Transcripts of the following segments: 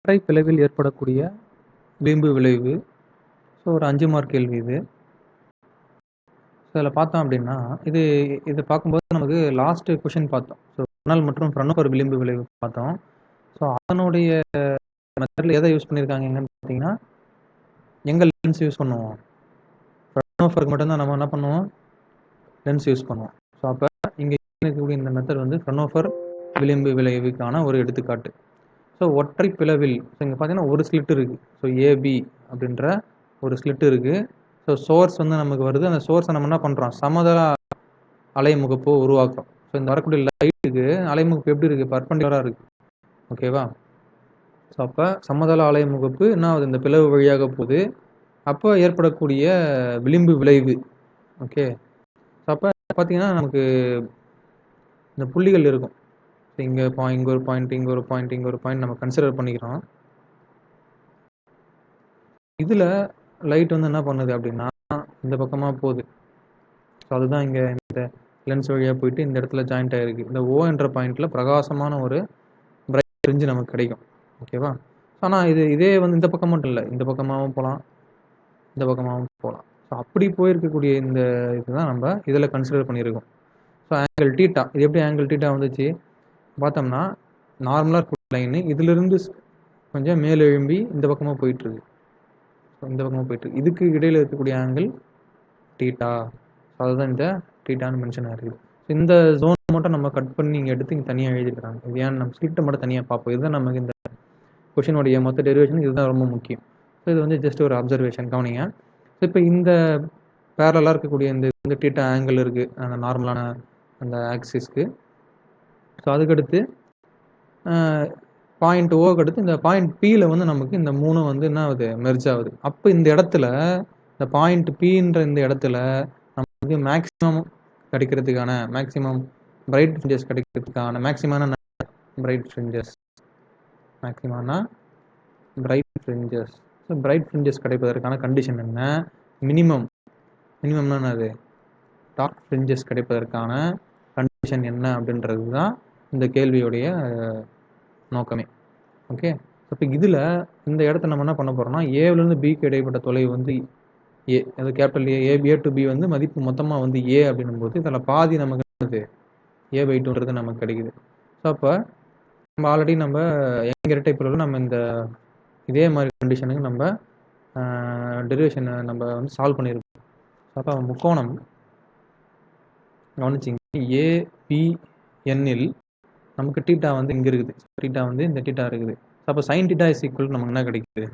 ஒற்றை பிளவில் ஏற்படக்கூடிய விளிம்பு விளைவு. ஸோ ஒரு 5 மார்க் கேள்வி இது. ஸோ இதில் பார்த்தோம் அப்படின்னா இது பார்க்கும்போது நமக்கு லாஸ்ட் கொஷின் பார்த்தோம். ஸோ ஃப்ரனல் மற்றும் ஃப்ரனோஃபர் விளிம்பு விளைவு பார்த்தோம். ஸோ அதனுடைய மெத்தடில் எதை யூஸ் பண்ணியிருக்காங்கன்னு பார்த்தீங்கன்னா, எங்கே லென்ஸ் யூஸ் பண்ணுவோம், ஃப்ரனோஃபருக்கு மட்டும்தான் நம்ம என்ன பண்ணுவோம், லென்ஸ் யூஸ் பண்ணுவோம். ஸோ அப்போ இங்கே இருக்கக்கூடிய இந்த மெத்தட் வந்து ஃப்ரனோஃபர் விளிம்பு விளைவுக்கான ஒரு எடுத்துக்காட்டு. ஸோ ஒற்றை பிளவில் இங்கே பார்த்தீங்கன்னா ஒரு ஸ்லிட் இருக்குது. ஸோ ஏபி அப்படின்ற ஒரு ஸ்லிட் இருக்குது. ஸோ சோர்ஸ் வந்து நமக்கு வருது. அந்த சோர்ஸை நம்ம என்ன பண்ணுறோம், சமதள அலைமுகப்பு உருவாக்குறோம். ஸோ இந்த வரக்கூடிய லைட்டுக்கு அலைமுகப்பு எப்படி இருக்குது, பர்பண்டிகுலராக இருக்குது. ஓகேவா? ஸோ அப்போ சமதள அலைமுகப்பு என்ன ஆகுது, இந்த பிளவு வழியாக போகுது. அப்போ ஏற்படக்கூடிய விளிம்பு விளைவு. ஓகே. ஸோ அப்போ பார்த்தீங்கன்னா நமக்கு இந்த புள்ளிகள் இருக்கும். இங்கே இங்கே ஒரு பாயிண்ட், இங்கே ஒரு பாயிண்ட், இங்கே ஒரு பாயிண்ட் நம்ம கன்சிடர் பண்ணிக்கிறோம். இதில் லைட் வந்து என்ன பண்ணுது அப்படின்னா இந்த பக்கமாக போகுது. ஸோ அதுதான் இங்கே இந்த லென்ஸ் வழியாக போயிட்டு இந்த இடத்துல ஜாயிண்ட் ஆகிருக்கு. இந்த ஓ என்ற பாயிண்டில் பிரகாசமான ஒரு பிரைட் ஃப்ரிஞ்சு நமக்கு கிடைக்கும். ஓகேவா? ஆனால் இதே வந்து இந்த பக்கம் மட்டும் இல்லை, இந்த பக்கமாகவும் போகலாம், இந்த பக்கமாகவும் போகலாம். ஸோ அப்படி போயிருக்கக்கூடிய இந்த இதுதான் நம்ம இதில் கன்சிடர் பண்ணியிருக்கோம். ஸோ ஆங்கிள் டீட்டா, இது எப்படி ஆங்கிள் டீட்டா வந்துச்சு பார்த்தோம்னா, நார்மலாக இருக்க லைனு இதிலிருந்து கொஞ்சம் மேல் எழும்பி இந்த பக்கமாக போயிட்டுருக்கு. இந்த பக்கமாக போயிட்டுருக்கு. இதுக்கு இடையில் இருக்கக்கூடிய ஆங்கிள் டீட்டா. ஸோ அதுதான் இந்த டீட்டான்னு மென்ஷன் ஆகிருக்குது. இந்த ஜோன் மட்டும் நம்ம கட் பண்ணி இங்கே எடுத்து இங்கே தனியாக எழுதிக்கிறாங்க. இது ஏன் நம்ம ஸ்லிட்டை மட்டும் தனியாக பார்ப்போம். இதுதான் நமக்கு இந்த கொஷினுடைய மொத்த டெரிவேஷன் இதுதான் ரொம்ப முக்கியம். ஸோ இது வந்து ஜஸ்ட் ஒரு அப்சர்வேஷன், கவனிங்க. ஸோ இப்போ இந்த பேரலாக இருக்கக்கூடிய இந்த டீட்டா ஆங்கிள் இருக்குது அந்த நார்மலான அந்த ஆக்சிஸ்க்கு. ஸோ அதுக்கடுத்து பாயிண்ட் ஓக்கு அடுத்து இந்த பாயிண்ட் பியில் வந்து நமக்கு இந்த 3 வந்து என்ன ஆகுது, மெர்ஜ் ஆகுது. அப்போ இந்த இடத்துல இந்த பாயிண்ட் பின்ற இந்த இடத்துல நமக்கு மேக்ஸிமம் கிடைக்கிறதுக்கான மேக்ஸிமம் பிரைட் ஃப்ரிஞ்சஸ் கிடைக்கிறதுக்கான மேக்ஸிமான bright fringes so bright fringes கிடைப்பதற்கான கண்டிஷன் என்ன, மினிமம்னா என்னது, டார்க் ஃப்ரிஞ்சஸ் கிடைப்பதற்கான கண்டிஷன் என்ன அப்படின்றது தான் இந்த கேள்வியுடைய நோக்கமே. ஓகே. இப்போ இதில் இந்த இடத்த நம்ம என்ன பண்ண போகிறோம்னா, ஏவிலேருந்து பிக்கு இடைப்பட்ட தொலைவு வந்து ஏ, அது கேபிட்டல் ஏ டு பி வந்து மதிப்பு மொத்தமாக வந்து ஏ அப்படின்னும் போது இதில் பாதி நமக்கு A/2 நமக்கு கிடைக்குது. ஸோ அப்போ நம்ம ஆல்ரெடி நம்ம யங் இரட்டைப்பிறகு நம்ம இந்த இதே மாதிரி கண்டிஷனுக்கு நம்ம டெரிவேஷனை நம்ம வந்து சால்வ் பண்ணியிருக்கோம். அப்போ முக்கோணம் கவனிச்சிங்க, ஏபிஎன்னில் நமக்கு டீட்டா வந்து இங்கே இருக்குது. டீட்டா வந்து இந்த டீட்டா இருக்குது. அப்போ சைன் டீட்டா இஸ் ஈக்குவல் நமக்கு என்ன கிடைக்குது,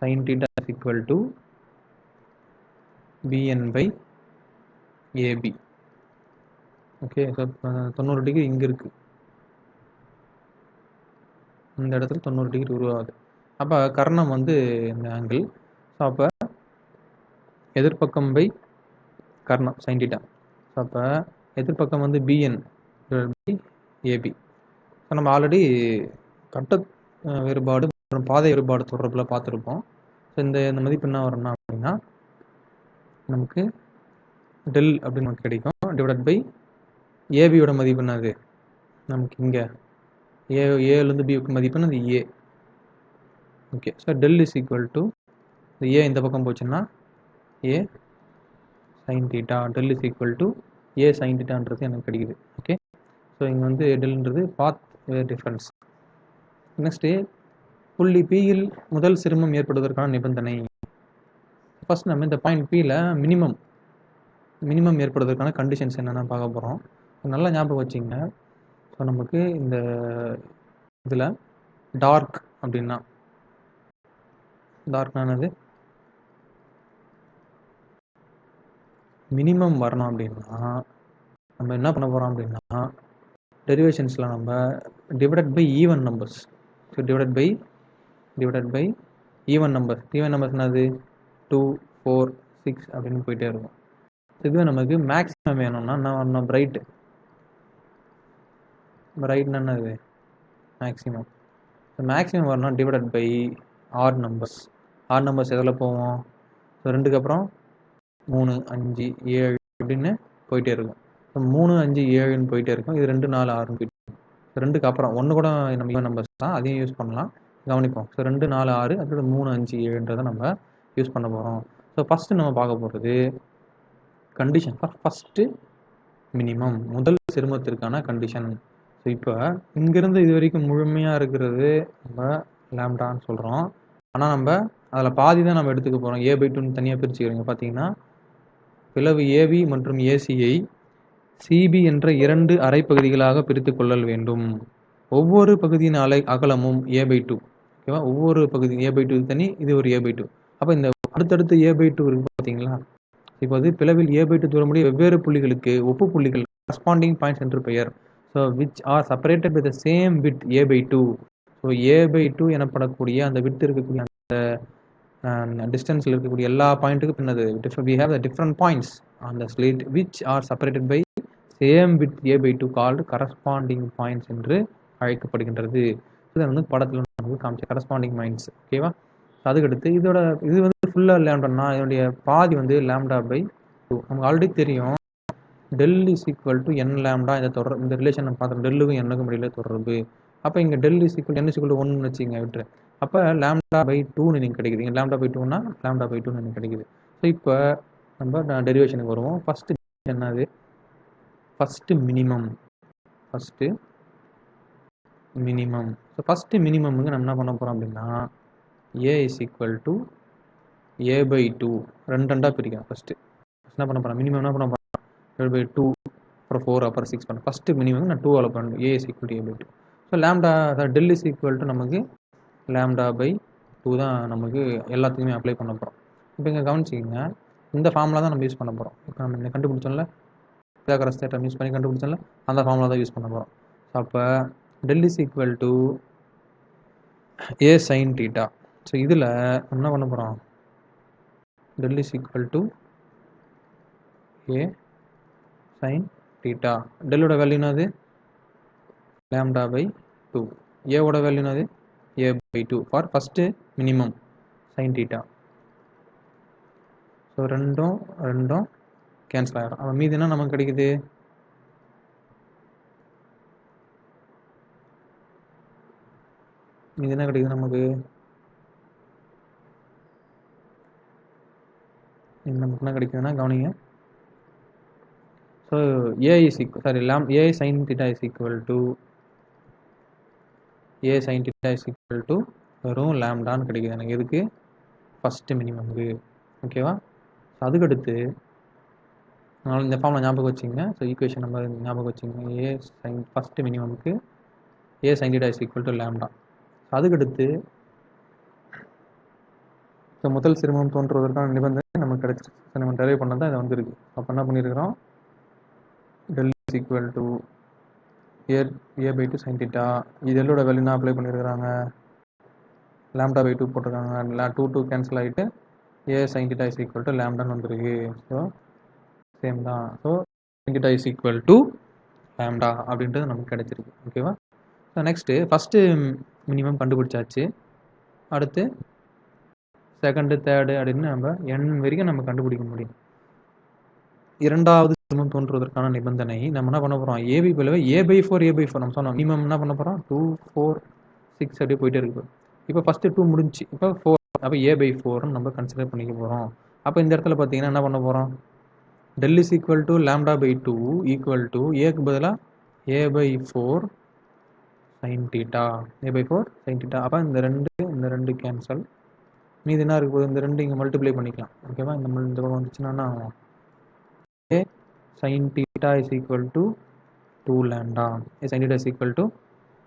sine theta is equal to BN/AB. Okay. So 90 degree இங்கே இருக்குது, இந்த இடத்துல 90 டிகிரி உருவாகுது. அப்போ கர்ணம் வந்து இந்த ஆங்கிள். ஸோ அப்போ எதிர்பக்கம் பை கர்ணம் சைன் டீட்டா. ஸோ அப்போ எதிர்பக்கம் வந்து BN/AB. ஸோ நம்ம ஆல்ரெடி கட்ட வேறுபாடு மற்றும் பாதை வேறுபாடு தொடர்பில் பார்த்துருப்போம். ஸோ இந்த மதிப்பு என்ன வரும்னா அப்படின்னா நமக்கு டெல் அப்படின்னு நமக்கு கிடைக்கும், டிவைட் பை ஏபியோட மதிப்பு என்னது நமக்கு இங்கே ஏலேருந்து பிக்கு மதிப்புன்னு அது A. Okay. So del is equal to A இந்த பக்கம் போச்சுன்னா A sine theta, del is equal to A sine டீட்டான்றது எனக்கு கிடைக்குது. ஓகே. ஸோ இங்கே வந்து டெல்ன்றது பாத் டிஃப்ரென்ஸ். நெக்ஸ்ட்டு புள்ளி பியில் முதல் சிரமம் ஏற்படுவதற்கான நிபந்தனை. ஃபர்ஸ்ட் நம்ம இந்த பாயிண்ட் பியில் மினிமம் ஏற்படுவதற்கான கண்டிஷன்ஸ் என்னென்ன பார்க்க போகிறோம். நல்லா ஞாபகம் வச்சுங்க. ஸோ நமக்கு இந்த இதில் டார்க் அப்படின்னா டார்க்னானது மினிமம் வரணும் அப்படின்னா நம்ம என்ன பண்ண போகிறோம் அப்படின்னா டெரிவேஷன்ஸில் நம்ம divided by even numbers. So divided by even numbers என்னது 2, 4, 6 அப்படின்னு போயிட்டே இருக்கும். இதுவே நமக்கு மேக்ஸிமம் வேணும்னா என்ன வரணும், பிரைட்னா என்னது மேக்ஸிமம். ஸோ மேக்ஸிமம் வரணும் டிவைடட் பை ஆட் நம்பர்ஸ் எதில் போவோம், ஸோ 2க்கு அப்புறம் 3, 5, 7 அப்படின்னு போயிட்டே இருக்கும். ஸோ 3, 5, 7ன்னு போயிட்டே இருக்கும். இது 2, 4, 6ன்னு போயிட்டு இருக்கும். 2க்கு அப்புறம் 1 கூட நம்ம நம்பர்ஸ் தான், அதையும் யூஸ் பண்ணலாம். கவனிப்போம். ஸோ 2, 4, 6 அடுத்தது 3, 5, 7ன்றத நம்ம யூஸ் பண்ண போகிறோம். ஸோ ஃபஸ்ட்டு நம்ம பார்க்க போகிறது கண்டிஷன் ஃபார் ஃபஸ்ட்டு மினிமம், முதல் சிறுமத்திற்கான கண்டிஷன். ஸோ இப்போ இங்கேருந்து இது வரைக்கும் முழுமையாக இருக்கிறது நம்ம லேம்டான்னு சொல்கிறோம். ஆனால் நம்ம அதில் பாதி தான் நம்ம எடுத்துக்க போகிறோம். A/2ன்னு தனியாக பிரிச்சுக்கிறீங்க. பார்த்தீங்கன்னா பிளவு AB மற்றும் ACயை CB என்ற 2 அரைப்பகுதிகளாக பிரித்து கொள்ளல் வேண்டும். ஒவ்வொரு பகுதியின் அகலமும் A/2. ஓகேவா? ஒவ்வொரு பகுதி A/2 தனி, இது ஒரு A/2. அப்போ இந்த அடுத்தடுத்து A/2 இருக்கு பார்த்தீங்களா? இப்போது பிளவில் A/2 தூரமுடைய வெவ்வேறு புள்ளிகளுக்கு ஒப்பு புள்ளிகள் கரஸ்பாண்டிங் பாயிண்ட்ஸ் என்று பெயர். So which are separated with the same with A/2. So A/2 எனப்படக்கூடிய அந்த வித் இருக்கக்கூடிய அந்த டிஸ்டன்ஸில் இருக்கக்கூடிய எல்லா பாயிண்ட்டுக்கும் பின்னது we have the different points on the slate which are separated by same with A/2 called corresponding points என்று அழைக்கப்படுகின்றது. இதை வந்து படத்தில் நமக்கு காமிச்ச கரஸ்பாண்டிங் பாயிண்ட்ஸ். ஓகேவா? அதுக்கடுத்து இது வந்து ஃபுல்லாக லேம்டானா இதனுடைய பாதி வந்து λ/2. நமக்கு ஆல்ரெடி தெரியும் del is equal to n lambda. இந்த ரிலேஷன் நம்ம பார்த்தோம், டெல்லுக்கும் என்னக்கும் இடையில தொடர்பு. அப்போ இங்கே del is equal to n is equal to 1 வச்சுங்க விட்டுரு. அப்போ λ/2ன்னு எனக்கு கிடைக்குது. இங்கே λ/2னா λ/2ன்னு எனக்கு கிடைக்குது. ஸோ இப்போ நம்ம டெரிவேஷனுக்கு வருவோம். ஃபஸ்ட்டு என்னது? First minimum. ஸோ ஃபஸ்ட்டு மினிமமுக்கு நம்ம என்ன பண்ண போகிறோம் அப்படின்னா A is equal to A/2 ரெண்டாக பிரிக்கணும். ஃபஸ்ட்டு என்ன பண்ண போகிறோம்? மினிமம் என்ன பண்ண போகிறோம்? 2/2 அப்புறம் 4 அப்புறம் 6 பண்ண. ஃபஸ்ட்டு மினிமம் நான் 2 பண்ணணும். A is equal to A/2. So del is equal to நமக்கு λ/2 தான் நமக்கு எல்லாத்துக்குமே அப்ளை பண்ண போகிறோம். இப்போ இங்கே கவனிச்சிக்கிங்க, இந்த ஃபார்முலா தான் நம்ம யூஸ் பண்ண போகிறோம். இப்போ நம்ம இந்த கண்டுபிடிச்சோம்ல, பித்தாகரஸ் தேற்றம் யூஸ் பண்ணி கண்டுபிடிச்சோம்ல, அந்த ஃபார்முலா தான் யூஸ் பண்ண போகிறோம். ஸோ அப்போ del is equal to A sin theta. So இதில் என்ன பண்ண போகிறோம்? del is equal to A sin theta. டெல்லோட வேல்யூ என்னது? λ/2. ஏவோட வேல்யூ என்னது? A/2 for first minimum sin theta. So ரெண்டும் கேன்சல் ஆகிடும். அப்போ மீதி என்ன நமக்கு கிடைக்குது? மீதி என்ன கிடைக்குது நமக்கு? நமக்கு என்ன கிடைக்குதுன்னா கவனிங்க. So A sin theta is equal to A sin theta is equal to வெறும் லேம்டான்னு கிடைக்குது எனக்கு. எதுக்கு? ஃபஸ்ட்டு மினிமம்க்கு. ஓகேவா? ஸோ அதுக்கடுத்து அதனால் இந்த ஃபார்மில் ஞாபகம் வச்சுங்க. ஸோ ஈக்குவேஷன் நம்பர் ஞாபகம் வச்சுங்க. ஃபஸ்ட்டு மினிமம்க்கு A sin theta is equal to lambda. So அதுக்கடுத்து ஸோ முதல் சிறுமம் தோன்றுவதற்கான நிபந்தனை நமக்கு கிடைச்சிருக்கு. நம்ம டெரைவ் பண்ண தான் இதை வந்திருக்கு. அப்போ என்ன பண்ணியிருக்கிறோம்? del is equal to A/2 sin theta. இதோட வேல்யூ என்ன அப்ளை பண்ணியிருக்கிறாங்க? λ/2 போட்டிருக்காங்க. 2 கேன்சல் ஆகிட்டு A sin theta is equal to lambdaன்னு வந்திருக்கு. ஸோ சேம் தான். So sin theta is equal to lambda அப்படின்றது நமக்கு கிடைச்சிருக்கு. ஓகேவா? ஸோ நெக்ஸ்ட்டு ஃபஸ்ட்டு மினிமம் கண்டுபிடிச்சாச்சு. அடுத்து செகண்டு, தேர்டு அப்படின்னு நம்ம n வரைக்கும் நம்ம கண்டுபிடிக்க முடியும். இரண்டாவது சிறுமம் தோன்றுவதற்கான நிபந்தனை நம்ம என்ன பண்ண போகிறோம்? AB பிளவு A/4 நம்ம சொன்னோம். மினிமம் என்ன பண்ண போகிறோம்? 2, 4, 6 அப்படியே போயிட்டே இருக்கு. இப்போ ஃபஸ்ட்டு 2 முடிஞ்சு, இப்போ 4. அப்போ A/4ன்னு நம்ம கன்சிடர் பண்ணிக்க போகிறோம். அப்போ இந்த இடத்துல பார்த்தீங்கன்னா என்ன பண்ண போகிறோம்? del is equal to λ/2 equal to Aக்கு பதிலாக A/4 sin theta. A/4 sin theta. அப்போ இந்த ரெண்டு கேன்சல். மீது என்ன இருக்கு போது? இந்த ரெண்டு இங்கே மல்டிப்ளை பண்ணிக்கலாம். ஓகேவா? இந்த பக்கம் வந்துச்சுன்னா A sin theta is equal to 2 lambda. A sin theta is equal to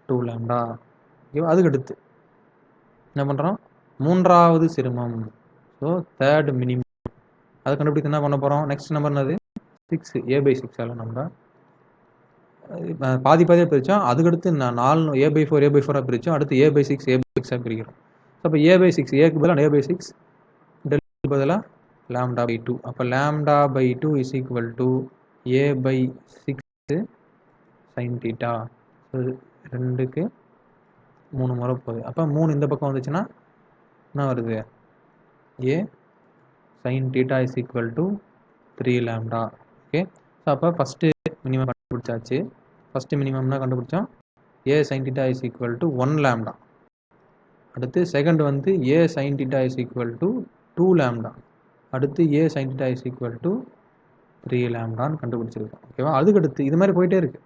2 lambda. ஓகேவா? அதுக்கடுத்து என்ன பண்ணுறோம்? மூன்றாவது சிறுமம். ஸோ தேர்ட் மினிமம் அதை கண்டுபிடித்து என்ன பண்ண போகிறோம்? நெக்ஸ்ட் நம்பர் என்னது? 6. A/6 நம்ம பாதியாக பிரித்தோம். அதுக்கடுத்து 4 A/4 பிரித்தோம். அடுத்து A/6 பிரிக்கிறோம். அப்போ A/6 ஏக்கு பதிலாக A/6 டெல் பதிலாக λ/2. அப்போ λ/2 is equal to A/6 sin theta. So 2க்கு 3 முறை போகுது. அப்போ 3 இந்த பக்கம் வந்துச்சுன்னா என்ன வருது? A sin theta is equal to 3 lambda. Okay. So அப்போ ஃபஸ்ட்டு மினிமம் கண்டுபிடிச்சாச்சு. ஃபஸ்ட்டு மினிமம்னா கண்டுபிடிச்சோம் A sine theta is equal to 1 lambda. அடுத்து செகண்ட் வந்து A sine theta is equal to 2 lambda. அடுத்து A sine theta is equal to 3 லேம்டான்னு கண்டுபிடிச்சிருக்கோம். ஓகேவா? அதுக்கடுத்து இது மாதிரி போயிட்டே இருக்கு.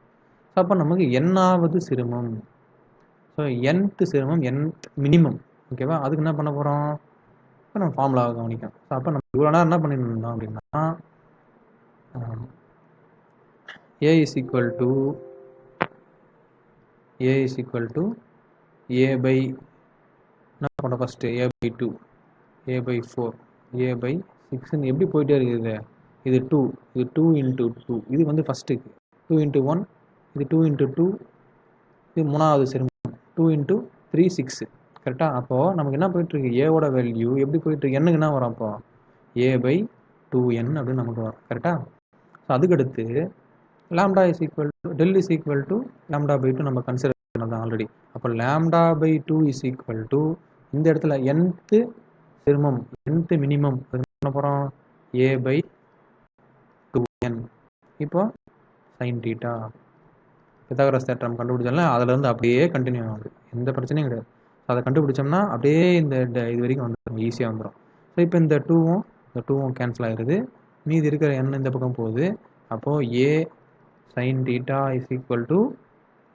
ஸோ அப்போ நமக்கு என்னாவது சிறுமம், ஸோ nth சிறுமம் nth மினிமம். ஓகேவா? அதுக்கு என்ன பண்ண போகிறோம்? இப்போ நம்ம ஃபார்முலாவை கவனிக்கணும். ஸோ அப்போ நம்ம இவ்வளோ நேரம் என்ன பண்ணிட்டு இருந்தோம் அப்படின்னா A is equal to A by என்ன பண்ணோம் first A by 2, A by 4, A by 6ன்னு எப்படி போயிட்டே இருக்குது. இது 2, இது 2 இன்ட்டு 2, இது வந்து ஃபஸ்ட்டுக்கு 2 இன்ட்டு 1, இது 2 இன்ட்டு 2, இது மூணாவது சிறுமம் 2 இன்ட்டு 3 6. கரெக்டாக? அப்போது நமக்கு என்ன போயிட்டுருக்கு, ஏவோட வேல்யூ எப்படி போயிட்டுருக்கு, என்னுக்கு என்ன வரும் அப்போ ஏ பை 2n அப்படின்னு நமக்கு வரும். கரெக்டாக? ஸோ அதுக்கடுத்து lambda is equal to del is equal to lambda by 2 நம்ம கன்சிடர் பண்ணதான் ஆல்ரெடி. அப்போ lambda by 2 is equal to இந்த இடத்துல nth சிறுமம் nth மினிமம் பண்ண போகிறோம் ஏ பை 2n. இப்போ சைன் தீட்டா பித்தாகரஸ் தேற்றம் கண்டுபிடிச்சாலும் அதுலேருந்து அப்படியே கண்டினியூ ஆகுது, எந்த பிரச்சனையும் கிடையாது. அதை கண்டுபிடிச்சோம்னா அப்படியே இந்த இது வரைக்கும் வந்துடும், ஈஸியாக வந்துடும். ஸோ இப்போ இந்த 2வும் கேன்சல் ஆகிடுது, மீதி இருக்கிற n இந்த பக்கம் போகுது. அப்போது A sine theta is equal to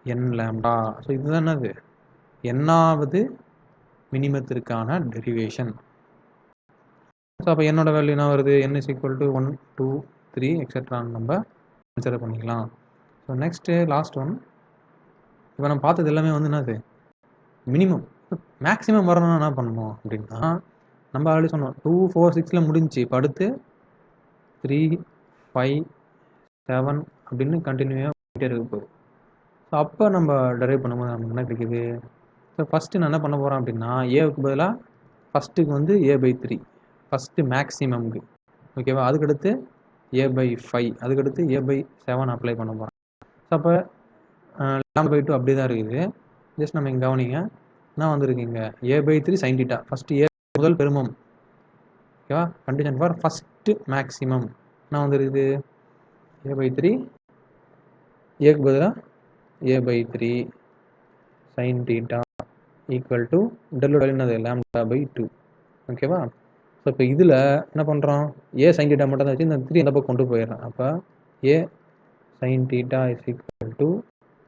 n lambda. So இதுதான் என்னது, என்னாவது மினிமத்திற்கான டெரிவேஷன். ஸோ அப்போ என்னோட வேல்யூ என்ன வருது, n இஸ் ஈக்குவல் டு 1 2 3 எக்ஸெட்ரான்னு நம்ம கன்சிடர் பண்ணிக்கலாம். So next last one. இப்போ நம்ம பார்த்தது எல்லாமே வந்து என்னது மினிமம். மேக்ஸிமம் வரணும்னா என்ன பண்ணணும் அப்படின்னா நம்ம ஆல்ரெடி சொன்னோம் 2 4 6 முடிஞ்சு. இப்போ அடுத்து 3 5 7 அப்படின்னு கண்டினியூவாக போயிட்டே இருக்க போகுது. ஸோ அப்போ நம்ம டெரைவ் பண்ணும்போது நமக்கு என்ன கிடைக்குது. ஸோ ஃபஸ்ட்டு நான் என்ன பண்ண போகிறேன் அப்படின்னா ஏவுக்கு பதிலாக ஃபஸ்ட்டுக்கு வந்து ஏ பை 3 ஃபஸ்ட்டு மேக்ஸிமம்க்கு. ஓகேவா? அதுக்கடுத்து ஏ பை 5, அதுக்கடுத்து ஏ பை 7 அப்ளை பண்ண போகிறேன். ஸோ அப்போ லாம்டா பை 2 அப்படியே தான் இருக்குது. ஜஸ்ட் நம்ம இங்கே கவனிங்க என்ன வந்துருக்குங்க, ஏ by 3 sine theta first A முதல் பெருமம். ஓகேவா? கண்டிஷன் ஃபார் ஃபஸ்ட்டு மேக்ஸிமம் என்ன வந்துருக்குது, ஏ பை 3 ஏக்கு பதிலாக A by 3 sine theta equal to டெல்லோட என்னது லாம்டா பை 2. ஓகேவா? ஸோ இப்போ இதில் என்ன பண்ணுறோம், ஏ சைன் தீட்டா மட்டும் தான் வச்சு இந்த 3 அந்த பக்கம் கொண்டு போயிடுறேன். அப்போ A sine theta is equal to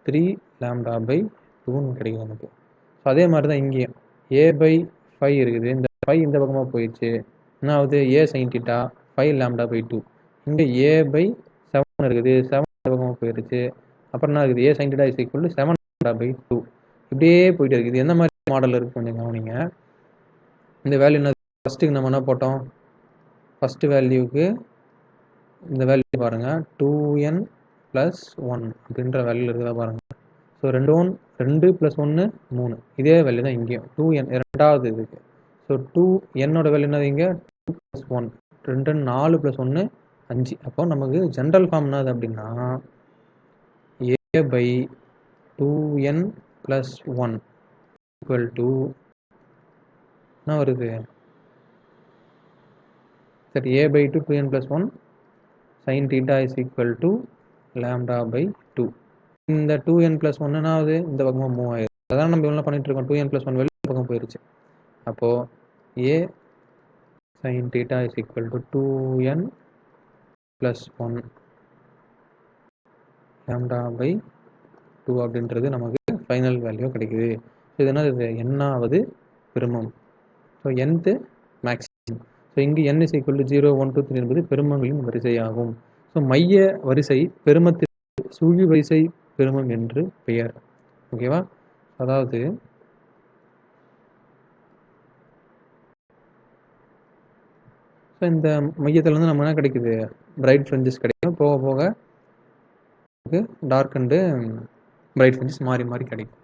3 lambda by 2ன்னு கிடைக்கும் நமக்கு. ஸோ அதே மாதிரி தான் இங்கேயும் ஏ பை 5 இருக்குது, இந்த 5 இந்த பக்கமாக போயிடுச்சு. என்ன ஆகுது, ஏ சைன் தீட்டா 5 லாம்டா பை 2. இங்கே ஏ பை 7 இருக்குது, 7 இந்த பக்கமாக போயிடுச்சு. அப்புறம் என்ன இருக்குது, A sine theta is equal to 7 lambda by 2. இப்படியே போயிட்டு இருக்குது. எந்த மாதிரி மாடல் இருக்குது கொஞ்சம் கவனிங்க. இந்த வேல்யூ என்ன, ஃபஸ்ட்டுக்கு நம்ம என்ன போட்டோம், ஃபஸ்ட்டு வேல்யூக்கு இந்த வேல்யூ பாருங்கள் 2n + 1 அப்படின்ற வேல்யூ இருக்குதா பாருங்கள். ஸோ 2 + 1 3, இதே வேல்யூ தான் இங்கேயும் 2n ரெண்டாவது இதுக்கு. ஸோ 2n வேல்யூ என்னது இங்கே 2 + 1 2 4 + 1 5. அப்போ நமக்கு ஜென்ரல் ஃபார்ம் என்னது அப்படின்னா ஏ பை 2n + 1 ஈக்குவல் டு என்ன வருது, சரி A by 2n + 1 sine theta is equal to lambda by 2. இந்த 2n + 1 என்ன ஆகுது, இந்த பக்கமாக மூவ் ஆயிடுது. அதான் நம்ம இவ்வளோ பண்ணிட்டு இருக்கோம், 2n + 1 வெளியே பக்கம் போயிடுச்சு. அப்போது A sine theta is equal to 2n + 1 lambda by 2 அப்படின்றது நமக்கு ஃபைனல் வேல்யூ கிடைக்குது. இது என்னது, என்னாவது பெருமம். So nth maximum. ஸோ இங்கே n இஸ் ஈக்குவல் டு 0 1 2 3 என்பது பெருமங்களின் வரிசையாகும். ஸோ மைய வரிசை பெருமத்திற்கு சுழி வரிசை பெருமம் என்று பெயர். ஓகேவா? அதாவது ஸோ இந்த மையத்தில் வந்து நம்ம என்ன கிடைக்குது, பிரைட் ஃப்ரிஞ்சஸ் கிடைக்கும். போக போக டார்க் அண்டு பிரைட் ஃப்ரிஞ்சஸ் மாறி மாறி கிடைக்கும்.